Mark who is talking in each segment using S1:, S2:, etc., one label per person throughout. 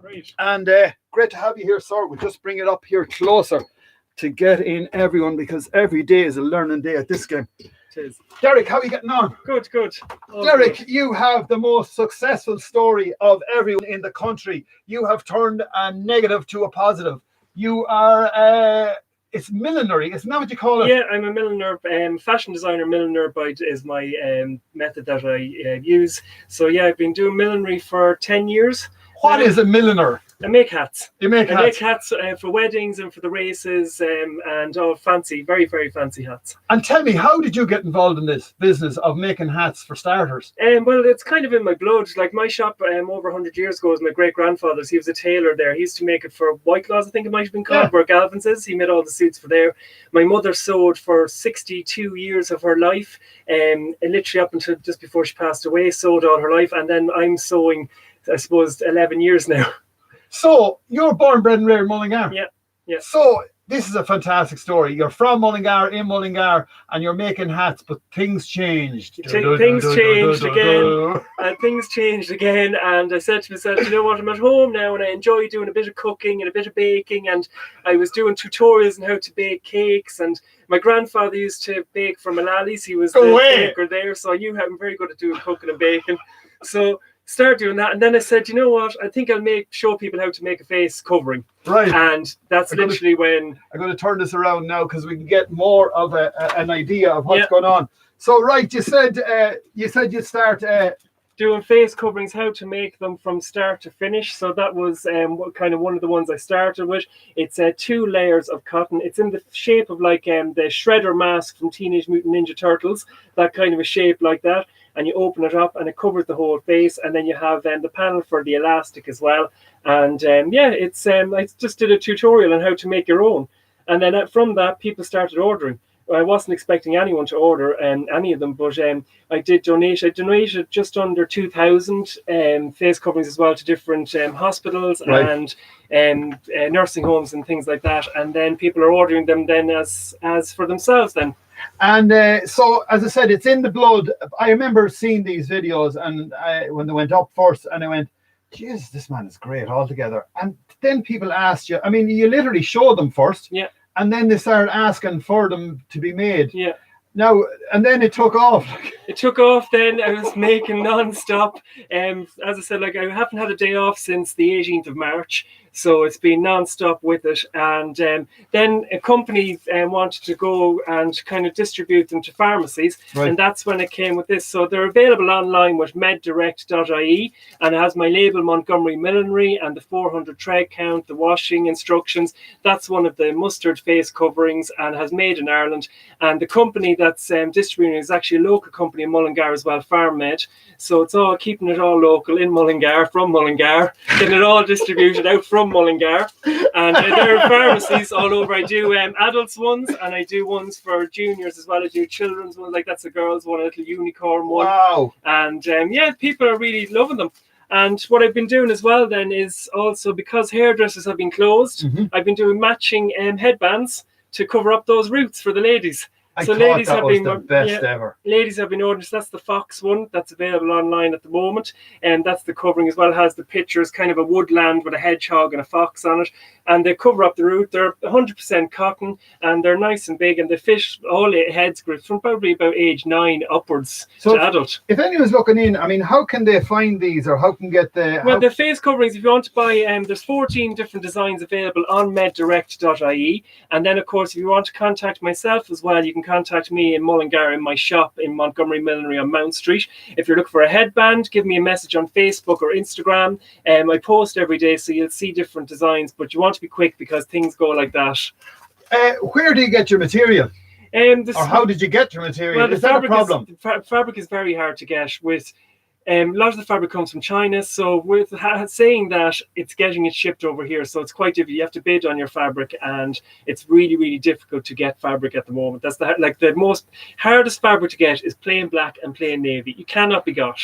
S1: Great.
S2: And great to have you here, sir. We'll just bring it up here closer to get in everyone, because every day is a learning day at this game.
S1: Cheers.
S2: Derick, how are you getting on?
S1: Good.
S2: Derick, good. You have the most successful story of everyone in the country. You have turned a negative to a positive. You are, it's millinery, isn't that what you call it?
S1: Yeah, I'm a milliner, fashion designer. Milliner is my method that I use. So yeah, I've been doing millinery for 10 years.
S2: What is a milliner?
S1: I make hats.
S2: You make hats?
S1: I make hats for weddings and for the races, and all fancy, very, very fancy hats.
S2: And tell me, how did you get involved in this business of making hats for starters?
S1: Well, it's kind of in my blood. Like my shop over 100 years ago was my great-grandfather's. He was a tailor there. He used to make it for White Claws, I think it might have been called, where Galvin's is. He made all the suits for there. My mother sewed for 62 years of her life, literally up until just before she passed away, sewed all her life. And then I'm sewing, I suppose, 11 years now.
S2: So you're born, bred and reared in Mullingar.
S1: Yeah.
S2: So this is a fantastic story. You're from Mullingar, in Mullingar, and you're making hats, but things changed.
S1: Things changed again. And I said to myself, you know what, I'm at home now and I enjoy doing a bit of cooking and a bit of baking. And I was doing tutorials on how to bake cakes. And my grandfather used to bake for Mullallys. He was the baker there. So I knew I'm very good at doing cooking and baking. So start doing that, and then I said, you know what, I think I'll show people how to make a face covering.
S2: Right.
S1: And that's literally when
S2: I'm going to turn this around now, because we can get more of an idea of what's going on. So right, you said you'd start
S1: doing face coverings, how to make them from start to finish. So that was kind of one of the ones I started with. It's 2 layers of cotton. It's in the shape of like the Shredder mask from Teenage Mutant Ninja Turtles, that kind of a shape like that. And you open it up and it covers the whole face, and then you have the panel for the elastic as well. And it's I just did a tutorial on how to make your own, and then from that people started ordering. I wasn't expecting anyone to order any of them, but I did donate. I donated just under 2,000 face coverings as well to different hospitals and nursing homes and things like that. And then people are ordering them then as for themselves then.
S2: And so, as I said, it's in the blood. I remember seeing these videos, and when they went up first, and I went, "Jesus, this man is great altogether." And then people asked you. I mean, you literally show them first, and then they started asking for them to be made.
S1: Yeah.
S2: Now, and then it took off.
S1: It took off then. I was making non-stop. As I said, like I haven't had a day off since the 18th of March. So it's been non-stop with it. And then a company wanted to go and kind of distribute them to pharmacies. Right. And that's when it came with this. So they're available online with meddirect.ie, and it has my label Montgomery Millinery and the 400 thread count, the washing instructions. That's one of the mustard face coverings and has made in Ireland. And the company that's distributing is actually a local company in Mullingar as well, FarmMed. So it's all keeping it all local in Mullingar, from Mullingar, getting it all distributed out from Mullingar. And there are pharmacies all over. I do adults ones, and I do ones for juniors as well. I do children's ones, like that's a girls one, a little unicorn one.
S2: Wow.
S1: And people are really loving them. And what I've been doing as well then is also, because hairdressers have been closed, I've been doing matching headbands to cover up those roots for the ladies.
S2: So ladies have been the best ever.
S1: Ladies have been ordering. So that's the Fox one that's available online at the moment, and that's the covering as well. It has the pictures, kind of a woodland with a hedgehog and a fox on it, and they cover up the root. They're 100% cotton, and they're nice and big, and they fit all heads groups from probably about age 9 upwards to adult.
S2: If anyone's looking in, I mean, how can they find these, or how can get the?
S1: Well, the face coverings, if you want to buy, there's 14 different designs available on meddirect.ie, and then of course, if you want to contact myself as well, you can contact me in Mullingar in my shop in Montgomery Millinery on Mount Street. If you're looking for a headband, give me a message on Facebook or Instagram. I post every day, so you'll see different designs, but you want to be quick because things go like that.
S2: Where do you get your material? Or how did you get your material?
S1: Well,
S2: is that a problem?
S1: Fabric is very hard to get. With a lot of the fabric comes from China, so with saying that, it's getting it shipped over here, so it's quite difficult. You have to bid on your fabric, and it's really, really difficult to get fabric at the moment. That's the most hardest fabric to get is plain black and plain navy. You cannot be got.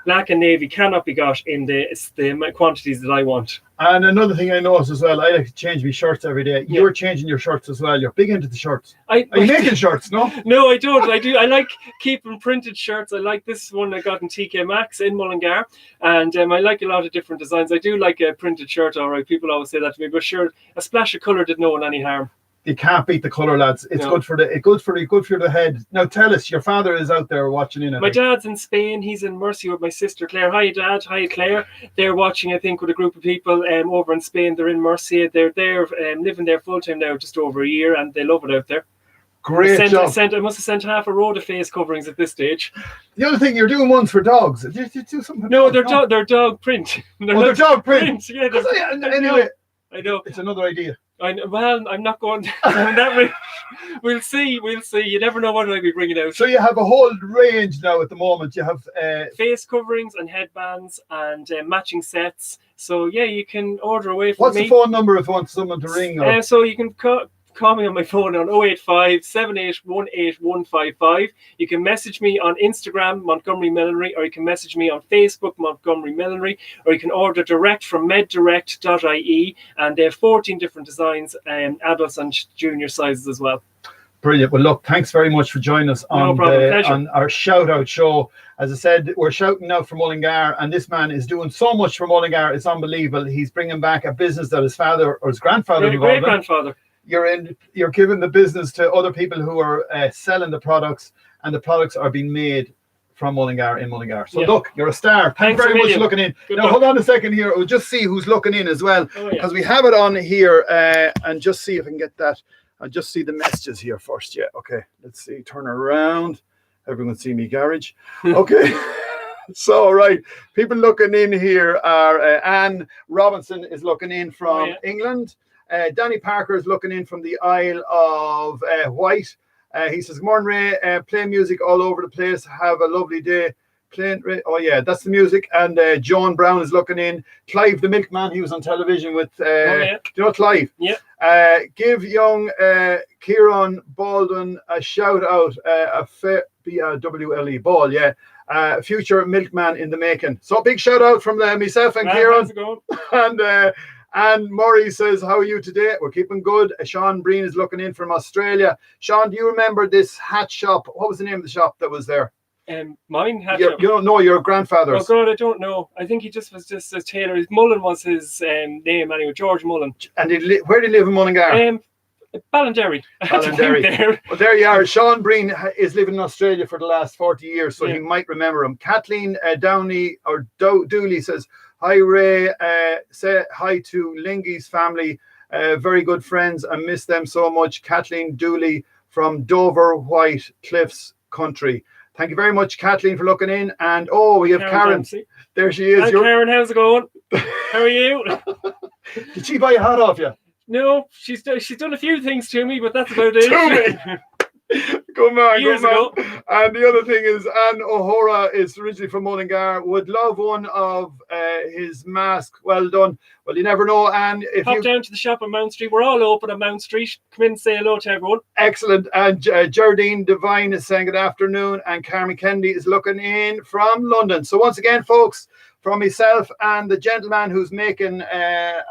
S1: Black and navy cannot be got in the quantities that I want.
S2: And another thing I noticed as well, I like to change my shirts every day.
S1: Yeah.
S2: You're changing your shirts as well. You're big into the shirts.
S1: Are
S2: you making shirts? No.
S1: No, I don't. I like keeping printed shirts. I like this one I got in TK Maxx in Mullingar, and I like a lot of different designs. I do like a printed shirt. All right, people always say that to me, but sure, a splash of colour did no one any harm.
S2: You can't beat the colour, lads. It's good for the head. Now tell us, your father is out there watching in.
S1: My dad's in Spain. He's in Murcia with my sister Claire. Hi, Dad. Hi, Claire. They're watching, I think, with a group of people over in Spain. They're in Murcia. They're there, living there full time now, just over a year, and they love it out there.
S2: Great job.
S1: I must have sent half a road of face coverings at this stage.
S2: The other thing, you're doing ones for dogs. Did you do something?
S1: No, they're dog print.
S2: They're dog print.
S1: Yeah,
S2: anyway,
S1: I know.
S2: It's another idea.
S1: Well, I'm not going down that way. We'll see. You never know what I'll be bringing out.
S2: So you have a whole range now at the moment. You have
S1: face coverings and headbands and matching sets. So yeah, you can order away from me.
S2: What's the phone number if you want someone to ring?
S1: So you can call me on my phone on 085 7818 155. You can message me on Instagram, Montgomery Millinery, or you can message me on Facebook, Montgomery Millinery, or you can order direct from meddirect.ie, and they have 14 different designs, adults and junior sizes as well.
S2: Brilliant. Well, look, thanks very much for joining us on our shout out show. As I said, we're shouting out from Mullingar, and this man is doing so much for Mullingar. It's unbelievable. He's bringing back a business that his father or his grandfather,
S1: great grandfather.
S2: You're giving the business to other people who are selling the products, and the products are being made from Mullingar in Mullingar. So look, you're a star. Thanks very much for looking in. Now hold on a second here. We'll just see who's looking in as well, because we have it on here, and just see if I can get that. I'll just see the messages here first. Yeah, okay. Let's see. Turn around. Everyone see me garage. Okay. So right, people looking in here are Anne Robinson is looking in from England. Danny Parker is looking in from the Isle of Wight. He says, "Good morning, Ray. Play music all over the place. Have a lovely day." Oh yeah, that's the music. And John Brown is looking in. Clive the Milkman, he was on television with do you know Clive?
S1: Yeah.
S2: Give young Kieran Baldwin a shout out. B-A-W-L-E Ball, yeah. Future milkman in the making. So big shout out from myself and Kieran. And Murray says, "How are you today?" We're keeping good. Sean Breen is looking in from Australia. Sean, do you remember this hat shop? What was the name of the shop that was there?
S1: Mine hat shop.
S2: You don't know your grandfather's?
S1: Oh God, I don't know. I think he was just a tailor. Mullen was his name anyway. George Mullen.
S2: And where did he live in Mullingar?
S1: Ballinderry.
S2: Well, there you are. Sean Breen is living in Australia for the last 40 years, so he might remember him. Kathleen Downey or Dooley says, "Hi Ray, say hi to Lingy's family, very good friends. I miss them so much." Kathleen Dooley from Dover White Cliffs Country. Thank you very much, Kathleen, for looking in. And we have Karen. There she is.
S1: Hi, Karen, how's it going? How are you?
S2: Did she buy a hat off you?
S1: No, she's done a few things to me, but that's about it.
S2: To me. Come on. And the other thing is, Anne O'Hora is originally from Mullingar. Would love one of his mask. Well done. Well, you never know, Anne.
S1: Pop down to the shop on Mount Street. We're all open on Mount Street. Come in and say hello to everyone.
S2: Excellent. And Jardine Devine is saying good afternoon. And Carmen Kennedy is looking in from London. So once again, folks, from myself and the gentleman who's making a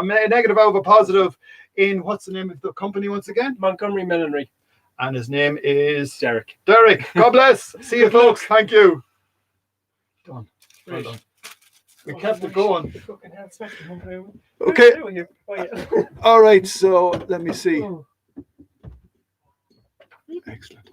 S2: negative out of a positive in, what's the name of the company once again?
S1: Montgomery Millinery.
S2: And his name is
S1: Derick.
S2: God bless. See you, folks. Thank you. Done. Well done. We kept it going. Okay. All right. So let me see. Excellent.